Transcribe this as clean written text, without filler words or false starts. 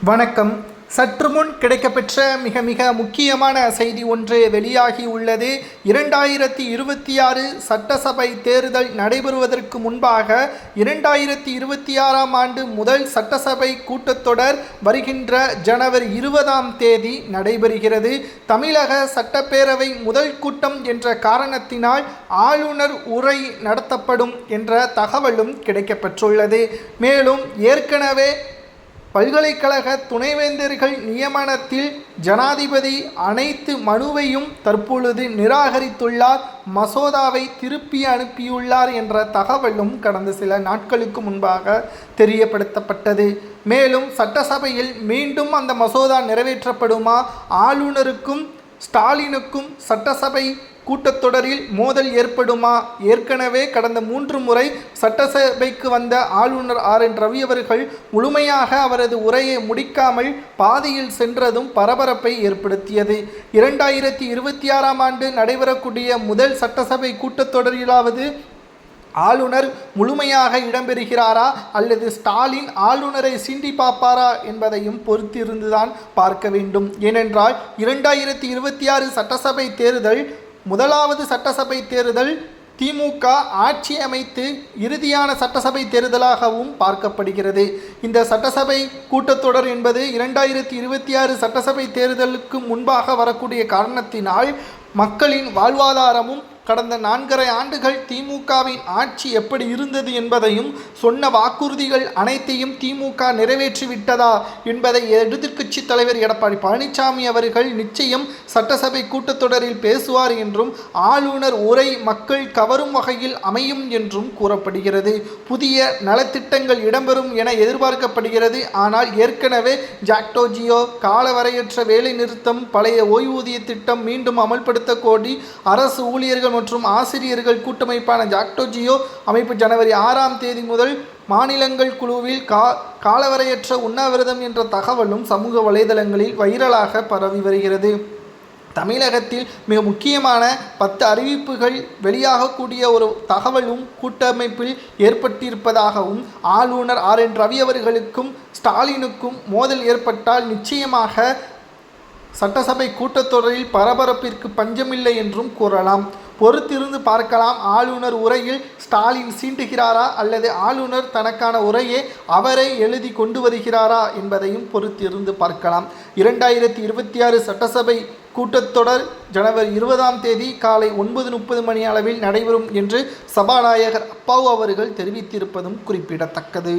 வணக்கம். சற்று முன் கிடைக்கப்பெற்ற மிக முக்கியமான செய்தி ஒன்று வெளியாகி உள்ளது. 2026 சட்டசபை தேர்தல் நடைபெறுவதற்கு முன்பாக 2026ஆம் ஆண்டு முதல் சட்டசபை கூட்டத்தொடர் வருகின்ற ஜனவரி 20ஆம் தேதி நடைபெறுகிறது. தமிழக சட்டப்பேரவை முதல் கூட்டம் என்ற காரணத்தினால் ஆளுநர் உரை நடத்தப்படும் என்ற தகவலும் கிடைக்கப்பெற்றுள்ளது. மேலும் ஏற்கனவே பல்கலைக்கழக துணைவேந்தர்கள் நியமனத்தில் ஜனாதிபதி அனைத்து மனுவையும் தற்பொழுது நிராகரித்துள்ளார், மசோதாவை திருப்பி அனுப்பியுள்ளார் என்ற தகவலும் கடந்த சில நாட்களுக்கு முன்பாக தெரியப்படுத்தப்பட்டது. மேலும் சட்டசபையில் மீண்டும் அந்த மசோதா நிறைவேற்றப்படுமா, ஆளுநருக்கும் ஸ்டாலினுக்கும் சட்டசபை கூட்டத்தொடரில் மோதல் ஏற்படுமா? ஏற்கனவே கடந்த 3 முறை சட்டசபைக்கு வந்த ஆளுநர் RN ரவி அவர்கள் முழுமையாக அவரது உரையை முடிக்காமல் பாதியில் சென்றதும் பரபரப்பை ஏற்படுத்தியது. 2026ஆம் ஆண்டு நடைபெறக்கூடிய முதல் சட்டசபை கூட்டத்தொடரிலாவது ஆளுநர் முழுமையாக இடம்பெறுகிறாரா அல்லது ஸ்டாலின் ஆளுநரை சீண்டி பார்ப்பாரா என்பதையும் பொறுத்திருந்துதான் பார்க்க வேண்டும். ஏனென்றால் 2026 சட்டசபை தேர்தல் முதலாவது சட்டசபை தேர்தல் திமுக ஆட்சி அமைத்து இறுதியான சட்டசபை தேர்தலாகவும் பார்க்கப்படுகிறது. இந்த சட்டசபை கூட்டத்தொடர் என்பது 2026 சட்டசபை தேர்தலுக்கு முன்பாக வரக்கூடிய காரணத்தினால் மக்களின் வாழ்வாதாரமும் கடந்த 4.5 ஆண்டுகள் திமுகவின் ஆட்சி எப்படி இருந்தது என்பதையும் சொன்ன வாக்குறுதிகள் அனைத்தையும் திமுக நிறைவேற்றிவிட்டதா என்பதை எதிர்க்கட்சி தலைவர் எடப்பாடி பழனிசாமி அவர்கள் நிச்சயம் சட்டசபை கூட்டத்தொடரில் பேசுவார் என்றும் ஆளுநர் உரை மக்கள் கவரும் வகையில் அமையும் என்றும் கூறப்படுகிறது. புதிய நலத்திட்டங்கள் இடம்பெறும் என எதிர்பார்க்கப்படுகிறது. ஆனால் ஏற்கனவே ஜாக்டோ ஜியோ, காலவரையற்ற வேலை நிறுத்தம், பழைய ஓய்வூதிய திட்டம் மீண்டும் அமல்படுத்த கோரி அரசு ஊழியர்கள் மற்றும் ஆசிரியர்கள் கூட்டமைப்பான ஜாக்டோ ஜியோ அமைப்பு ஜனவரி 6ஆம் தேதி முதல் மாநிலங்கள் குழுவில் காலவரையற்ற உண்ணாவிரதம் என்ற தகவலும் சமூக வலைதளங்களில் வைரலாக பரவி வருகிறது. தமிழகத்தில் மிக முக்கியமான 10 அறிவிப்புகள் வெளியாகக்கூடிய ஒரு தகவலும் கூட்டமைப்பில் ஏற்பட்டிருப்பதாகவும், ஆளுநர் RN ரவி அவர்களுக்கும் ஸ்டாலினுக்கும் மோதல் ஏற்பட்டால் நிச்சயமாக சட்டசபை கூட்டத்தொடரில் பரபரப்பிற்கு பஞ்சமில்லை என்றும் கூறலாம். பொறுத்திருந்து பார்க்கலாம். ஆளுநர் உரையில் ஸ்டாலின் சீண்டுகிறாரா அல்லது ஆளுநர் தனக்கான உரையை அவரே எழுதி கொண்டு வருகிறாரா என்பதையும் பொறுத்திருந்து பார்க்கலாம். 2026 சட்டசபை கூட்டத்தொடர் ஜனவரி 20ஆம் தேதி காலை 9:30 மணி அளவில் நடைபெறும் என்று சபாநாயகர் அப்பாவு அவர்கள் தெரிவித்திருப்பதும் குறிப்பிடத்தக்கது.